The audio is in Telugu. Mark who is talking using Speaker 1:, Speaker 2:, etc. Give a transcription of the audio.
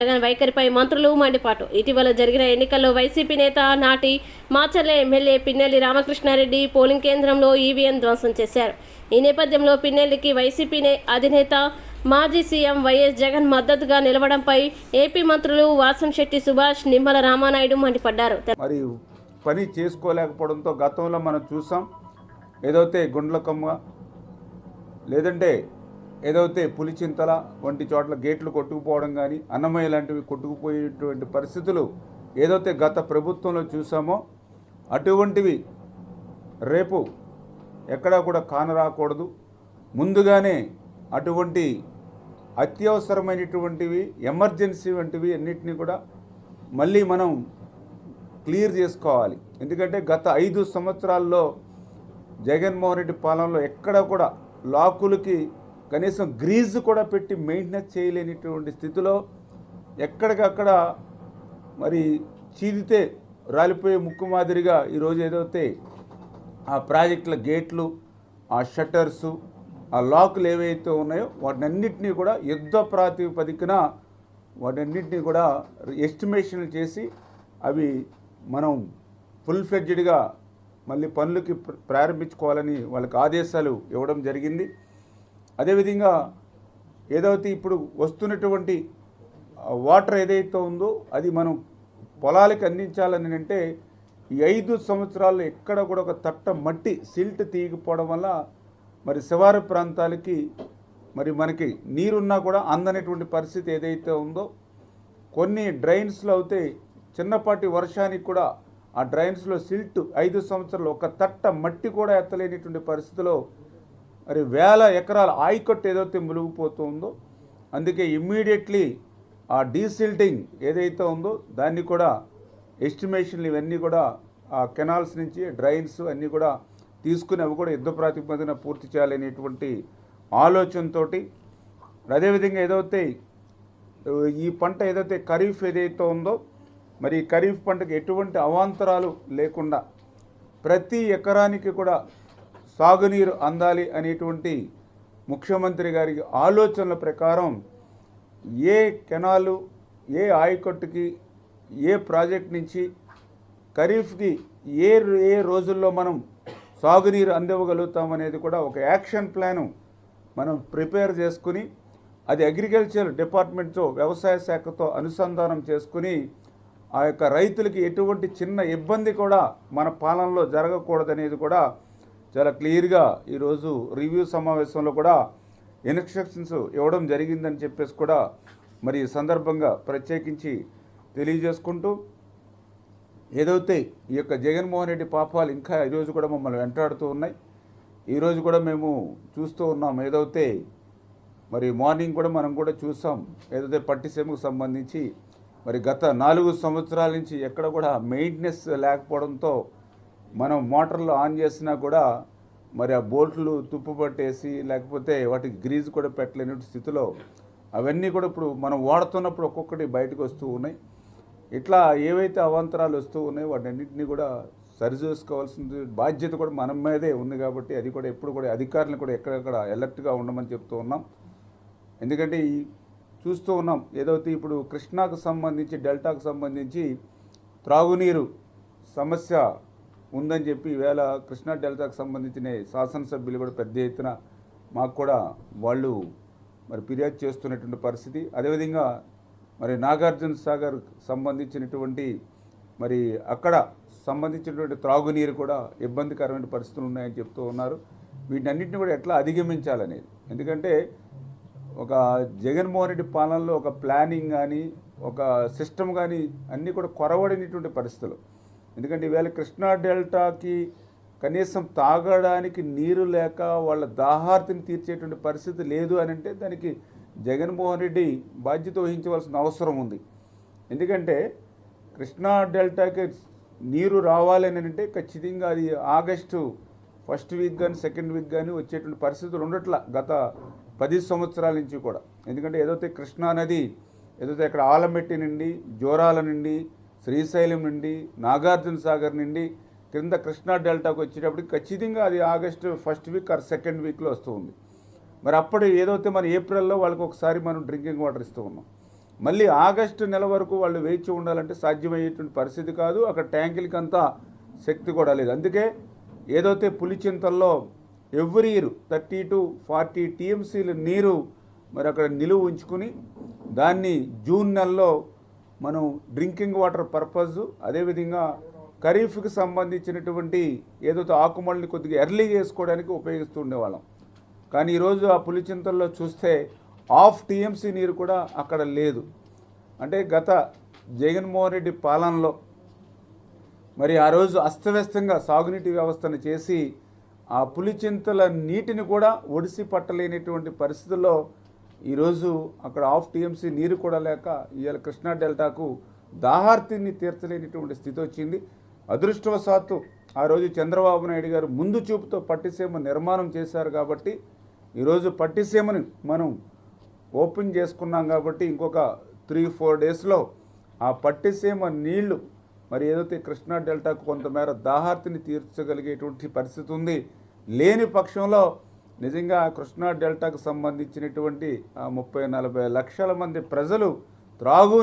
Speaker 1: జగన్ వైఖరిపై మంత్రులు మండిపాటు. ఇటీవల జరిగిన ఎన్నికల్లో వైసీపీ నేత నాటి మాచర్ల ఎమ్మెల్యే పిన్నెల్లి రామకృష్ణారెడ్డి పోలింగ్ కేంద్రంలో ఈవీఎం ధ్వంసం చేశారు. ఈ నేపథ్యంలో పిన్నెల్లికి వైసీపీ అధినేత మాజీ సీఎం వైఎస్ జగన్ మద్దతుగా నిలవడంపై ఏపీ మంత్రులు వాసంశెట్టి సుభాష్, నిమ్మల రామానాయుడు మండిపడ్డారు.
Speaker 2: మరి పని చేసుకోలేకపోవడంతో గతంలో మనం చూసాం, ఏదైతే గుండ్లకమ్మ లేదంటే ఏదైతే పులిచింతల వంటి చోట్ల గేట్లు కొట్టుకుపోవడం కానీ, అన్నమయ్య లాంటివి కొట్టుకుపోయేటువంటి పరిస్థితులు ఏదైతే గత ప్రభుత్వంలో చూసామో అటువంటివి రేపు ఎక్కడా కూడా కానరాకూడదు. ముందుగానే అటువంటి అత్యవసరమైనటువంటివి, ఎమర్జెన్సీ వంటివి అన్నిటినీ కూడా మళ్ళీ మనం క్లియర్ చేసుకోవాలి. ఎందుకంటే గత 5 సంవత్సరాల్లో జగన్మోహన్ రెడ్డి పాలనలో ఎక్కడ కూడా లాకులకి కనీసం గ్రీజు కూడా పెట్టి మెయింటెనెన్స్ చేయలేనిటువంటి స్థితిలో ఎక్కడికక్కడ మరి చీదితే రాలిపోయే ముక్కు మాదిరిగా ఈరోజు ఏదైతే ఆ ప్రాజెక్టుల గేట్లు, ఆ షట్టర్సు, ఆ లాకులు ఏవైతే ఉన్నాయో వాటినన్నింటినీ కూడా యుద్ధ ప్రాతిపదికన వాటన్నింటినీ కూడా ఎస్టిమేషన్లు చేసి అవి మనం ఫుల్ ఫ్లెడ్జ్డ్గా మళ్ళీ పనులకి ప్రారంభించుకోవాలని వాళ్ళకి ఆదేశాలు ఇవ్వడం జరిగింది. అదేవిధంగా ఏదైతే ఇప్పుడు వస్తున్నటువంటి వాటర్ ఏదైతే ఉందో అది మనం పొలాలకు అందించాలని అంటే ఈ 5 సంవత్సరాల్లో ఎక్కడ కూడా ఒక తట్ట మట్టి సిల్ట్ తీయకపోవడం వల్ల మరి శివారు ప్రాంతాలకి మరి మనకి నీరున్నా కూడా అందనటువంటి పరిస్థితి ఏదైతే ఉందో, కొన్ని డ్రైన్స్లో అయితే చిన్నపాటి వర్షానికి కూడా ఆ డ్రైన్స్లో సిల్ట్ 5 సంవత్సరాలు ఒక తట్ట మట్టి కూడా ఎత్తలేనిటువంటి పరిస్థితిలో మరి వేల ఎకరాల ఆయకట్టు ఏదైతే మునిగిపోతుందో, అందుకే ఇమ్మీడియట్లీ ఆ డీసిల్టింగ్ ఏదైతే ఉందో దాన్ని కూడా ఎస్టిమేషన్లు ఇవన్నీ కూడా ఆ కెనాల్స్ నుంచి డ్రైన్స్ అన్నీ కూడా తీసుకుని అవి కూడా యుద్ధ ప్రాతిపదికన పూర్తి చేయాలనేటువంటి ఆలోచనతో, అదేవిధంగా ఏదైతే ఈ పంట ఏదైతే ఖరీఫ్ ఏదైతే ఉందో మరి ఖరీఫ్ పంటకు ఎటువంటి అవాంతరాలు లేకుండా ప్రతి ఎకరానికి కూడా సాగునీరు అందాలి అనేటువంటి ముఖ్యమంత్రి గారి ఆలోచనల ప్రకారం ఏ కెనాలు, ఏ ఆయకట్టుకి, ఏ ప్రాజెక్ట్ నుంచి ఖరీఫ్కి ఏ రోజుల్లో మనం సాగునీరు అందివ్వగలుగుతాం అనేది కూడా ఒక యాక్షన్ ప్లాను మనం ప్రిపేర్ చేసుకుని అది అగ్రికల్చర్ డిపార్ట్మెంట్తో, వ్యవసాయ శాఖతో అనుసంధానం చేసుకుని ఆ యొక్క రైతులకి ఎటువంటి చిన్న ఇబ్బంది కూడా మన పాలనలో జరగకూడదనేది కూడా చాలా క్లియర్గా ఈరోజు రివ్యూ సమావేశంలో కూడా ఇన్స్ట్రక్షన్స్ ఇవ్వడం జరిగిందని చెప్పేసి కూడా మరి ఈ సందర్భంగా ప్రత్యేకించి తెలియజేసుకుంటూ, ఏదైతే ఈ యొక్క జగన్మోహన్ రెడ్డి పాపాలు ఇంకా ఈరోజు కూడా మమ్మల్ని వెంటాడుతూ ఉన్నాయి. ఈరోజు కూడా మేము చూస్తూ ఉన్నాం. ఏదైతే మరి మార్నింగ్ కూడా మనం కూడా చూసాం, ఏదైతే పట్టిసీమకు సంబంధించి మరి గత 4 సంవత్సరాల నుంచి ఎక్కడ కూడా మెయింటెనెన్స్ లేకపోవడంతో మనం మోటార్లు ఆన్ చేసినా కూడా మరి ఆ బోల్ట్లు తుప్పు పట్టేసి లేకపోతే వాటికి గ్రీజ్ కూడా పెట్టలేని స్థితిలో అవన్నీ కూడా ఇప్పుడు మనం వాడుతున్నప్పుడు ఒక్కొక్కటి బయటకు వస్తూ ఉన్నాయి. ఇట్లా ఏవైతే అవాంతరాలు వస్తూ ఉన్నాయో వాటన్నింటినీ కూడా సరిచూసుకోవాల్సిన బాధ్యత కూడా మన మీదే ఉంది. కాబట్టి అది కూడా ఎప్పుడు కూడా అధికారులను కూడా ఎక్కడెక్కడ అలర్ట్గా ఉండమని చెప్తూ ఉన్నాం. ఎందుకంటే చూస్తూ ఉన్నాం, ఏదైతే ఇప్పుడు కృష్ణాకు సంబంధించి, డెల్టాకు సంబంధించి త్రాగునీరు సమస్య ఉందని చెప్పి ఈవేళ కృష్ణా డెల్టాకు సంబంధించిన శాసనసభ్యులు కూడా పెద్ద ఎత్తున మాకు కూడా వాళ్ళు మరి ఫిర్యాదు చేస్తున్నటువంటి పరిస్థితి. అదేవిధంగా మరి నాగార్జున సాగర్ సంబంధించినటువంటి మరి అక్కడ సంబంధించినటువంటి త్రాగునీరు కూడా ఇబ్బందికరమైన పరిస్థితులు ఉన్నాయని చెప్తూ ఉన్నారు. వీటన్నిటిని కూడా ఎట్లా అధిగమించాలనేది, ఎందుకంటే ఒక జగన్మోహన్ రెడ్డి పాలనలో ఒక ప్లానింగ్ కానీ ఒక సిస్టమ్ కానీ అన్నీ కూడా కొరవడినటువంటి పరిస్థితులు. ఎందుకంటే ఈవేళ కృష్ణా డెల్టాకి కనీసం తాగడానికి నీరు లేక వాళ్ళ దాహార్తిని తీర్చేటువంటి పరిస్థితి లేదు అని అంటే దానికి జగన్మోహన్ రెడ్డి బాధ్యత వహించవలసిన అవసరం ఉంది. ఎందుకంటే కృష్ణా డెల్టాకి నీరు రావాలని అంటే ఖచ్చితంగా అది ఆగస్టు ఫస్ట్ వీక్ కానీ సెకండ్ వీక్ కానీ వచ్చేటువంటి పరిస్థితులు ఉండట్లా గత 10 సంవత్సరాల నుంచి కూడా. ఎందుకంటే ఏదైతే కృష్ణా నది ఏదైతే అక్కడ ఆలమెట్టి నుండి, జోరాల నుండి, శ్రీశైలం నుండి, నాగార్జున సాగర్ నుండి కింద కృష్ణా డెల్టాకు వచ్చేటప్పటికి ఖచ్చితంగా అది August first week or second వీక్లో వస్తూ ఉంది. మరి అప్పుడు ఏదైతే మన ఏప్రిల్లో వాళ్ళకి ఒకసారి మనం డ్రింకింగ్ వాటర్ ఇస్తూ ఉన్నాం. మళ్ళీ ఆగస్టు నెల వరకు వాళ్ళు వేచి ఉండాలంటే సాధ్యమయ్యేటువంటి పరిస్థితి కాదు. అక్కడ ట్యాంకులకి అంతా శక్తి కూడా లేదు. అందుకే ఏదైతే పులిచింతల్లో ఎవ్రీ ఇయర్ 30 to 40 టీఎంసీల నీరు మరి అక్కడ నిలువ ఉంచుకుని దాన్ని జూన్ నెలలో మనం డ్రింకింగ్ వాటర్ పర్పస్, అదేవిధంగా ఖరీఫ్కి సంబంధించినటువంటి ఏదైతే ఆకుమల్ని కొద్దిగా ఎర్లీ చేసుకోవడానికి ఉపయోగిస్తూ ఉండేవాళ్ళం. కానీ ఈరోజు ఆ పులిచింతల్లో చూస్తే హాఫ్ టీఎంసీ నీరు కూడా అక్కడ లేదు. అంటే గత జగన్మోహన్ రెడ్డి పాలనలో మరి ఆ రోజు అస్తవ్యస్తంగా సాగునీటి వ్యవస్థను చేసి ఆ పులిచింతల నీటిని కూడా ఒడిసి పట్టలేనటువంటి పరిస్థితుల్లో ఈరోజు అక్కడ హాఫ్ టీఎంసీ నీరు కూడా లేక ఇవాళ కృష్ణా డెల్టాకు దాహార్తిని తీర్చలేనిటువంటి స్థితి వచ్చింది. అదృష్టవశాత్తు ఆ రోజు చంద్రబాబు నాయుడు గారు ముందు చూపుతో పట్టిసీమ నిర్మాణం చేశారు కాబట్టి ఈరోజు పట్టిసీమని మనం ఓపెన్ చేసుకున్నాం కాబట్టి ఇంకొక 3-4 డేస్లో ఆ పట్టిసీమ నీళ్లు మరి ఏదైతే కృష్ణా డెల్టాకు కొంతమేర దాహార్తిని తీర్చగలిగేటువంటి పరిస్థితి ఉంది. లేని పక్షంలో నిజంగా కృష్ణా డెల్టాకు సంబంధించినటువంటి 30-40 లక్షల మంది ప్రజలు త్రాగు